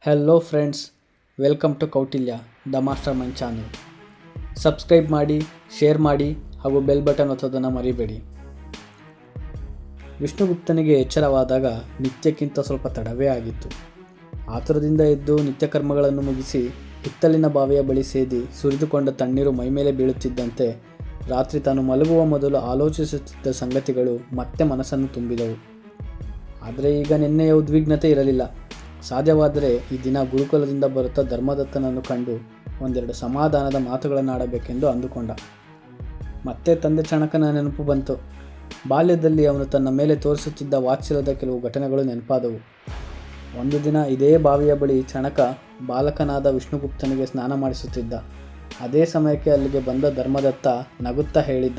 Hello friends, welcome to Kautilya the master mind channel. Subscribe ಮಾಡಿ, share ಮಾಡಿ ಹಾಗೂ bell button ಒತ್ತೋದನ್ನು ಮರಿಬೇಡಿ. ವಿಷ್ಣುಗುಪ್ತನಿಗೆ ಎಚ್ಚರವಾದಾಗ ನಿತ್ಯಕ್ಕಿಂತ ಸ್ವಲ್ಪ ತಡವೇ ಆಗಿತ್ತು. ಆತುರದಿಂದ ಎದ್ದು ನಿತ್ಯ ಕರ್ಮಗಳನ್ನು ಮುಗಿಸಿ ಹಿತ್ತಲಿನ ಬಾವಿಯ ಬಳಿ ಸೇದಿ ಸುರಿದುಕೊಂಡ ತಣ್ಣೀರು ಮೈಮೇಲೆ ಬೀಳುತ್ತಿದ್ದಂತೆ ರಾತ್ರಿ ತಾನು ಮಲಗುವ ಮೊದಲು ಆಲೋಚಿಸುತ್ತಿದ್ದ ಸಂಗತಿಗಳು ಮತ್ತೆ ಮನಸ್ಸನ್ನು ತುಂಬಿದವು. ಆದರೆ ಈಗ ನಿನ್ನೆಯ ಉದ್ವಿಗ್ನತೆ ಇರಲಿಲ್ಲ. ಸಾಧ್ಯವಾದರೆ ಈ ದಿನ ಗುರುಕುಲದಿಂದ ಬರುತ್ತಾ ಧರ್ಮದತ್ತನನ್ನು ಕಂಡು ಒಂದೆರಡು ಸಮಾಧಾನದ ಮಾತುಗಳನ್ನಾಡಬೇಕೆಂದು ಅಂದುಕೊಂಡ. ಮತ್ತೆ ತಂದೆ ಚಣಕನ ನೆನಪು ಬಂತು. ಬಾಲ್ಯದಲ್ಲಿ ಅವನು ತನ್ನ ಮೇಲೆ ತೋರಿಸುತ್ತಿದ್ದ ವಾತ್ಸಲ್ಯದ ಕೆಲವು ಘಟನೆಗಳು ನೆನಪಾದವು. ಒಂದು ದಿನ ಇದೇ ಬಾವಿಯ ಬಳಿ ಚಣಕ ಬಾಲಕನಾದ ವಿಷ್ಣುಗುಪ್ತನಿಗೆ ಸ್ನಾನ ಮಾಡಿಸುತ್ತಿದ್ದ. ಅದೇ ಸಮಯಕ್ಕೆ ಅಲ್ಲಿಗೆ ಬಂದ ಧರ್ಮದತ್ತ ನಗುತ್ತಾ ಹೇಳಿದ್ದ,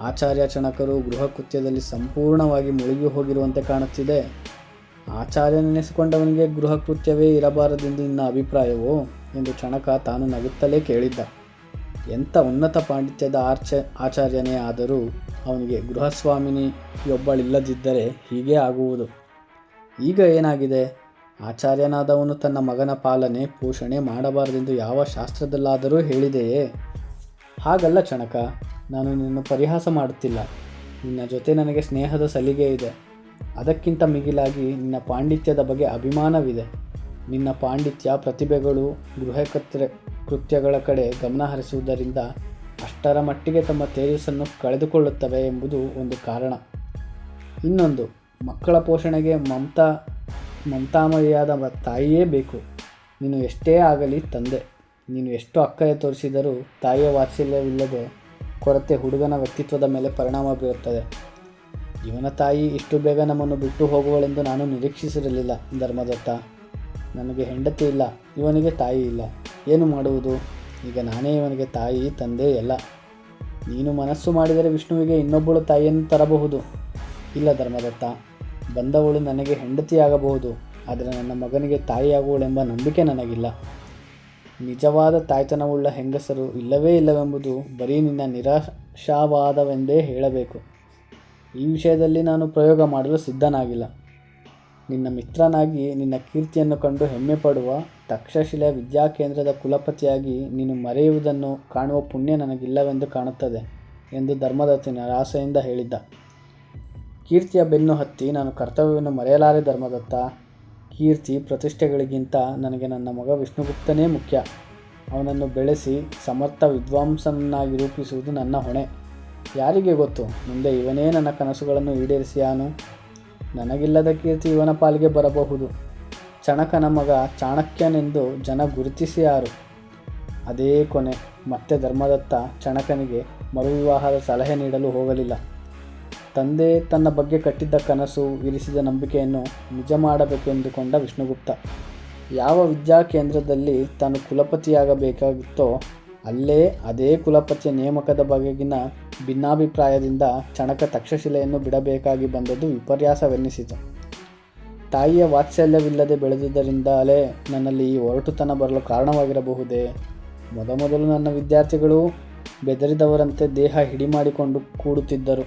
ಆಚಾರ್ಯ ಚಣಕರು ಗೃಹ ಕೃತ್ಯದಲ್ಲಿ ಸಂಪೂರ್ಣವಾಗಿ ಮುಳುಗಿ ಹೋಗಿರುವಂತೆ ಕಾಣುತ್ತಿದೆ. ಆಚಾರ್ಯ ನೆನೆಸಿಕೊಂಡವನಿಗೆ ಗೃಹ ಕೃತ್ಯವೇ ಇರಬಾರದೆಂದು ನಿನ್ನ ಅಭಿಪ್ರಾಯವೋ ಎಂದು ಚಣಕ ತಾನು ನಗುತ್ತಲೇ ಕೇಳಿದ್ದ. ಎಂಥ ಉನ್ನತ ಪಾಂಡಿತ್ಯದ ಆಚಾರ್ಯನೇ ಆದರೂ ಅವನಿಗೆ ಗೃಹಸ್ವಾಮಿನಿಯೊಬ್ಬಳಿಲ್ಲದಿದ್ದರೆ ಹೀಗೇ ಆಗುವುದು. ಈಗ ಏನಾಗಿದೆ? ಆಚಾರ್ಯನಾದವನು ತನ್ನ ಮಗನ ಪಾಲನೆ ಪೋಷಣೆ ಮಾಡಬಾರದೆಂದು ಯಾವ ಶಾಸ್ತ್ರದಲ್ಲಾದರೂ ಹೇಳಿದೆಯೇ? ಹಾಗಲ್ಲ ಚಣಕ, ನಾನು ನಿನ್ನನ್ನು ಪರಿಹಾಸ ಮಾಡುತ್ತಿಲ್ಲ. ನಿನ್ನ ಜೊತೆ ನನಗೆ ಸ್ನೇಹದ ಸಲಿಗೆ ಇದೆ. ಅದಕ್ಕಿಂತ ಮಿಗಿಲಾಗಿ ನಿನ್ನ ಪಾಂಡಿತ್ಯದ ಬಗ್ಗೆ ಅಭಿಮಾನವಿದೆ. ನಿನ್ನ ಪಾಂಡಿತ್ಯ ಪ್ರತಿಭೆಗಳು ಗೃಹ ಕೃತ್ಯಗಳ ಕಡೆ ಗಮನ ಹರಿಸುವುದರಿಂದ ಅಷ್ಟರ ಮಟ್ಟಿಗೆ ತಮ್ಮ ತೇಜಸ್ಸನ್ನು ಕಳೆದುಕೊಳ್ಳುತ್ತವೆ ಎಂಬುದು ಒಂದು ಕಾರಣ. ಇನ್ನೊಂದು, ಮಕ್ಕಳ ಪೋಷಣೆಗೆ ಮಮತಾಮಯಿಯಾದ ತಾಯಿಯೇ ಬೇಕು. ನೀನು ಎಷ್ಟೇ ಆಗಲಿ ತಂದೆ. ನೀನು ಎಷ್ಟು ಅಕ್ಕರೆ ತೋರಿಸಿದರೂ ತಾಯಿಯ ವಾತ್ಸಲ್ಯವಿಲ್ಲದೆ ಕೊರತೆ ಹುಡುಗನ ವ್ಯಕ್ತಿತ್ವದ ಮೇಲೆ ಪರಿಣಾಮ ಬೀರುತ್ತದೆ. ಇವನ ತಾಯಿ ಇಷ್ಟು ಬೇಗ ನಮ್ಮನ್ನು ಬಿಟ್ಟು ಹೋಗುವಳೆಂದು ನಾನು ನಿರೀಕ್ಷಿಸಿರಲಿಲ್ಲ ಧರ್ಮದತ್ತ. ನನಗೆ ಹೆಂಡತಿ ಇಲ್ಲ, ಇವನಿಗೆ ತಾಯಿ ಇಲ್ಲ. ಏನು ಮಾಡುವುದು? ಈಗ ನಾನೇ ಇವನಿಗೆ ತಾಯಿ ತಂದೆ ಎಲ್ಲ. ನೀನು ಮನಸ್ಸು ಮಾಡಿದರೆ ವಿಷ್ಣುವಿಗೆ ಇನ್ನೊಬ್ಬಳು ತಾಯಿಯನ್ನು ತರಬಹುದು. ಇಲ್ಲ ಧರ್ಮದತ್ತ, ಬಂದವಳು ನನಗೆ ಹೆಂಡತಿಯಾಗಬಹುದು, ಆದರೆ ನನ್ನ ಮಗನಿಗೆ ತಾಯಿಯಾಗುವಳೆಂಬ ನಂಬಿಕೆ ನನಗಿಲ್ಲ. ನಿಜವಾದ ತಾಯ್ತನವುಳ್ಳ ಹೆಂಗಸರು ಇಲ್ಲವೇ ಇಲ್ಲವೆಂಬುದು ಬರೀ ನಿನ್ನ ನಿರಾಶಾವಾದವೆಂದೇ ಹೇಳಬೇಕು. ಈ ವಿಷಯದಲ್ಲಿ ನಾನು ಪ್ರಯೋಗ ಮಾಡಲು ಸಿದ್ಧನಾಗಿಲ್ಲ. ನಿನ್ನ ಮಿತ್ರನಾಗಿ ನಿನ್ನ ಕೀರ್ತಿಯನ್ನು ಕಂಡು ಹೆಮ್ಮೆ ಪಡುವ ತಕ್ಷಶಿಲೆ ವಿದ್ಯಾಕೇಂದ್ರದ ಕುಲಪತಿಯಾಗಿ ನೀನು ಮರೆಯುವುದನ್ನು ಕಾಣುವ ಪುಣ್ಯ ನನಗಿಲ್ಲವೆಂದು ಕಾಣುತ್ತದೆ ಎಂದು ಧರ್ಮದತ್ತ ನಿರಾಸೆಯಿಂದ ಹೇಳಿದ್ದ. ಕೀರ್ತಿಯ ಬೆನ್ನು ಹತ್ತಿ ನಾನು ಕರ್ತವ್ಯವನ್ನು ಮರೆಯಲಾರೆ ಧರ್ಮದತ್ತ. ಕೀರ್ತಿ ಪ್ರತಿಷ್ಠೆಗಳಿಗಿಂತ ನನಗೆ ನನ್ನ ಮಗ ವಿಷ್ಣುಗುಪ್ತನೇ ಮುಖ್ಯ. ಅವನನ್ನು ಬೆಳೆಸಿ ಸಮರ್ಥ ವಿದ್ವಾಂಸನನ್ನಾಗಿ ರೂಪಿಸುವುದು ನನ್ನ ಹೊಣೆ. ಯಾರಿಗೆ ಗೊತ್ತು, ಮುಂದೆ ಇವನೇ ನನ್ನ ಕನಸುಗಳನ್ನು ಈಡೇರಿಸಿಯಾನು. ನನಗಿಲ್ಲದ ಕೀರ್ತಿ ಇವನ ಪಾಲಿಗೆ ಬರಬಹುದು. ಚಣಕನ ಮಗ ಚಾಣಕ್ಯನೆಂದು ಜನ ಗುರುತಿಸಿಯಾರು. ಅದೇ ಕೊನೆ. ಮತ್ತೆ ಧರ್ಮದತ್ತ ಚಣಕನಿಗೆ ಮರುವಿವಾಹದ ಸಲಹೆ ನೀಡಲು ಹೋಗಲಿಲ್ಲ. ತಂದೆ ತನ್ನ ಬಗ್ಗೆ ಕಟ್ಟಿದ್ದ ಕನಸು, ಇರಿಸಿದ ನಂಬಿಕೆಯನ್ನು ನಿಜ ಮಾಡಬೇಕೆಂದುಕೊಂಡ ವಿಷ್ಣುಗುಪ್ತ ಯಾವ ವಿದ್ಯಾಕೇಂದ್ರದಲ್ಲಿ ತಾನು ಕುಲಪತಿಯಾಗಬೇಕಾಗಿತ್ತೋ ಅಲ್ಲೇ ಅದೇ ಕುಲಪತಿಯ ನೇಮಕದ ಬಗೆಗಿನ ಭಿನ್ನಾಭಿಪ್ರಾಯದಿಂದ ಚಣಕ ತಕ್ಷಶಿಲೆಯನ್ನು ಬಿಡಬೇಕಾಗಿ ಬಂದದ್ದು ವಿಪರ್ಯಾಸವೆನ್ನಿಸಿತು. ತಾಯಿಯ ವಾತ್ಸಲ್ಯವಿಲ್ಲದೆ ಬೆಳೆದುದರಿಂದಲೇ ನನ್ನಲ್ಲಿ ಈ ಒರಟುತನ ಬರಲು ಕಾರಣವಾಗಿರಬಹುದೇ? ಮೊದಮೊದಲು ನನ್ನ ವಿದ್ಯಾರ್ಥಿಗಳು ಬೆದರಿದವರಂತೆ ದೇಹ ಹಿಡಿಮಾಡಿಕೊಂಡು ಕೂಡುತ್ತಿದ್ದರು.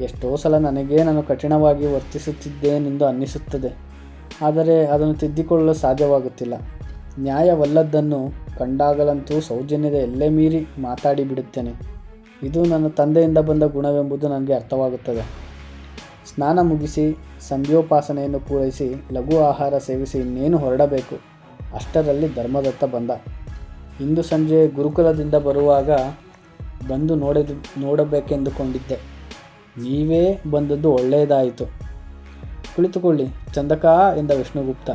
ಎಷ್ಟೋ ಸಲ ನಾನು ಕಠಿಣವಾಗಿ ವರ್ತಿಸುತ್ತಿದ್ದೇನೆಂದು ಅನ್ನಿಸುತ್ತದೆ. ಆದರೆ ಅದನ್ನು ತಿದ್ದಿಕೊಳ್ಳಲು ಸಾಧ್ಯವಾಗುತ್ತಿಲ್ಲ. ನ್ಯಾಯವಲ್ಲದ್ದನ್ನು ಕಂಡಾಗಲಂತೂ ಸೌಜನ್ಯದ ಎಲ್ಲೆ ಮೀರಿ ಮಾತಾಡಿ ಬಿಡುತ್ತೇನೆ. ಇದು ನನ್ನ ತಂದೆಯಿಂದ ಬಂದ ಗುಣವೆಂಬುದು ನನಗೆ ಅರ್ಥವಾಗುತ್ತದೆ. ಸ್ನಾನ ಮುಗಿಸಿ ಸಂಧ್ಯೋಪಾಸನೆಯನ್ನು ಪೂರೈಸಿ ಲಘು ಆಹಾರ ಸೇವಿಸಿ ಇನ್ನೇನು ಹೊರಡಬೇಕು. ಅಷ್ಟರಲ್ಲಿ ಧರ್ಮದತ್ತ ಬಂದ. ಇಂದು ಸಂಜೆ ಗುರುಕುಲದಿಂದ ಬರುವಾಗ ಬಂದು ನೋಡಬೇಕೆಂದುಕೊಂಡಿದ್ದೆ. ನೀವೇ ಬಂದದ್ದು ಒಳ್ಳೆಯದಾಯಿತು. ಕುಳಿತುಕೊಳ್ಳಿ ಚಂದಕ ಎಂದ ವಿಷ್ಣುಗುಪ್ತ.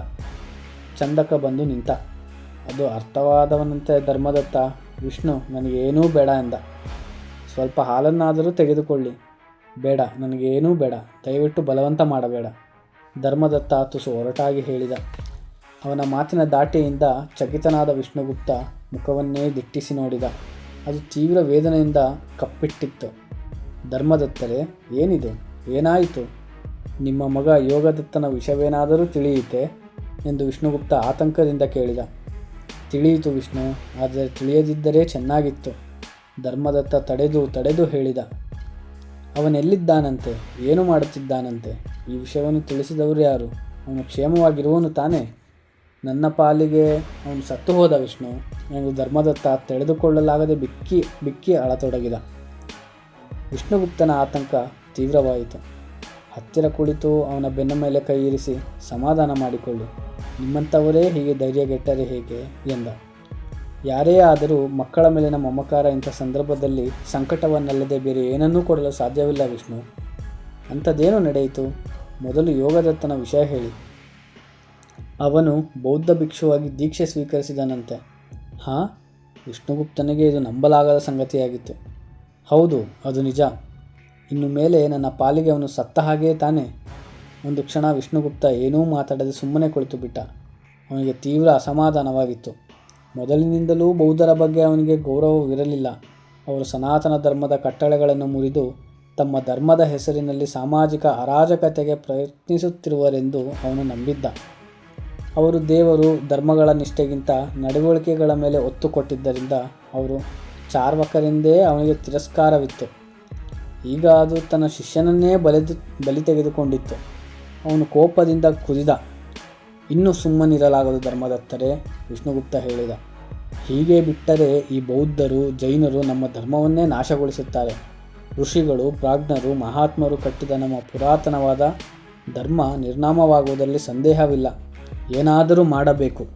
ಚಂದಕ ಬಂದು ನಿಂತ. ಅದು ಅರ್ಥವಾದವನಂತೆ ಧರ್ಮದತ್ತ, ವಿಷ್ಣು ನನಗೇನೂ ಬೇಡ ಎಂದ. ಸ್ವಲ್ಪ ಹಾಲನ್ನಾದರೂ ತೆಗೆದುಕೊಳ್ಳಿ. ಬೇಡ, ನನಗೇನೂ ಬೇಡ, ದಯವಿಟ್ಟು ಬಲವಂತ ಮಾಡಬೇಡ. ಧರ್ಮದತ್ತ ತುಸು ಒರಟಾಗಿ ಹೇಳಿದ. ಅವನ ಮಾತಿನ ದಾಟಿಯಿಂದ ಚಕಿತನಾದ ವಿಷ್ಣುಗುಪ್ತ ಮುಖವನ್ನೇ ದಿಟ್ಟಿಸಿ ನೋಡಿದ. ಅದು ತೀವ್ರ ವೇದನೆಯಿಂದ ಕಪ್ಪಿಟ್ಟಿತ್ತು. ಧರ್ಮದತ್ತರೇ, ಏನಿದು? ಏನಾಯಿತು? ನಿಮ್ಮ ಮಗ ಯೋಗದತ್ತನ ವಿಷಯವೇನಾದರೂ ತಿಳಿಯಿತೆ ಎಂದು ವಿಷ್ಣುಗುಪ್ತ ಆತಂಕದಿಂದ ಕೇಳಿದ. ತಿಳಿಯಿತು ವಿಷ್ಣು, ಆದರೆ ತಿಳಿಯದಿದ್ದರೆ ಚೆನ್ನಾಗಿತ್ತು. ಧರ್ಮದತ್ತ ತಡೆದು ಹೇಳಿದ. ಅವನೆಲ್ಲಿದ್ದಾನಂತೆ? ಏನು ಮಾಡುತ್ತಿದ್ದಾನಂತೆ? ಈ ವಿಷಯವನ್ನು ತಿಳಿಸಿದವರು ಯಾರು? ಅವನು ಕ್ಷೇಮವಾಗಿರುವನು ತಾನೇ? ನನ್ನ ಪಾಲಿಗೆ ಅವನು ಸತ್ತು ಹೋದ ವಿಷ್ಣು ಎಂದು ಧರ್ಮದತ್ತ ತಡೆದುಕೊಳ್ಳಲಾಗದೆ ಬಿಕ್ಕಿ ಬಿಕ್ಕಿ ಅಳತೊಡಗಿದ. ವಿಷ್ಣುಗುಪ್ತನ ಆತಂಕ ತೀವ್ರವಾಯಿತು. ಹತ್ತಿರ ಕುಳಿತು ಅವನ ಬೆನ್ನ ಮೇಲೆ ಕೈ ಇರಿಸಿ, ಸಮಾಧಾನ ಮಾಡಿಕೊಳ್ಳಿ, ನಿಮ್ಮಂಥವರೇ ಹೀಗೆ ಧೈರ್ಯಗೆಟ್ಟರೆ ಹೇಗೆ ಎಂದ. ಯಾರೇ ಆದರೂ ಮಕ್ಕಳ ಮೇಲಿನ ಮಮಕಾರ ಇಂಥ ಸಂದರ್ಭದಲ್ಲಿ ಸಂಕಟವನ್ನಲ್ಲದೆ ಬೇರೆ ಏನನ್ನೂ ಕೊಡಲು ಸಾಧ್ಯವಿಲ್ಲ ವಿಷ್ಣು. ಅಂಥದ್ದೇನು ನಡೆಯಿತು? ಮೊದಲು ಯೋಗದತ್ತನ ವಿಷಯ ಹೇಳಿ. ಅವನು ಬೌದ್ಧ ಭಿಕ್ಷುವಾಗಿ ದೀಕ್ಷೆ ಸ್ವೀಕರಿಸಿದನಂತೆ. ಹಾಂ? ವಿಷ್ಣುಗುಪ್ತನಿಗೆ ಇದು ನಂಬಲಾಗದ ಸಂಗತಿಯಾಗಿತ್ತು. ಹೌದು, ಅದು ನಿಜ. ಇನ್ನು ಮೇಲೆ ನನ್ನ ಪಾಲಿಗೆ ಅವನು ಸತ್ತ ಹಾಗೆಯೇ ತಾನೆ? ಒಂದು ಕ್ಷಣ ವಿಷ್ಣುಗುಪ್ತ ಏನೂ ಮಾತಾಡದೆ ಸುಮ್ಮನೆ ಕುಳಿತು ಬಿಟ್ಟ. ಅವನಿಗೆ ತೀವ್ರ ಅಸಮಾಧಾನವಾಗಿತ್ತು. ಮೊದಲಿನಿಂದಲೂ ಬೌದ್ಧರ ಬಗ್ಗೆ ಅವನಿಗೆ ಗೌರವವಿರಲಿಲ್ಲ. ಅವರು ಸನಾತನ ಧರ್ಮದ ಕಟ್ಟಳೆಗಳನ್ನು ಮುರಿದು ತಮ್ಮ ಧರ್ಮದ ಹೆಸರಿನಲ್ಲಿ ಸಾಮಾಜಿಕ ಅರಾಜಕತೆಗೆ ಪ್ರಯತ್ನಿಸುತ್ತಿರುವರೆಂದು ಅವನು ನಂಬಿದ್ದ. ಅವರು ದೇವರು, ಧರ್ಮಗಳ ನಿಷ್ಠೆಗಿಂತ ನಡವಳಿಕೆಗಳ ಮೇಲೆ ಒತ್ತು ಕೊಟ್ಟಿದ್ದರಿಂದ ಅವರು ಚಾರ್ವಕರೆಂದೇ ಅವನಿಗೆ ತಿರಸ್ಕಾರವಿತ್ತು. ಈಗ ಅದು ತನ್ನ ಶಿಷ್ಯನನ್ನೇ ಬಲಿ ತೆಗೆದುಕೊಂಡಿತ್ತು. ಅವನು ಕೋಪದಿಂದ ಕುದಿದ. ಇನ್ನೂ ಸುಮ್ಮನಿರಲಾಗದು ಧರ್ಮದತ್ತರೇ, ವಿಷ್ಣುಗುಪ್ತ ಹೇಳಿದ. ಹೀಗೆ ಬಿಟ್ಟರೆ ಈ ಬೌದ್ಧರು, ಜೈನರು ನಮ್ಮ ಧರ್ಮವನ್ನೇ ನಾಶಗೊಳಿಸುತ್ತಾರೆ. ಋಷಿಗಳು, ಪ್ರಾಜ್ಞರು, ಮಹಾತ್ಮರು ಕಟ್ಟಿದ ನಮ್ಮ ಪುರಾತನವಾದ ಧರ್ಮ ನಿರ್ನಾಮವಾಗುವುದರಲ್ಲಿ ಸಂದೇಹವಿಲ್ಲ. ಏನಾದರೂ ಮಾಡಬೇಕು.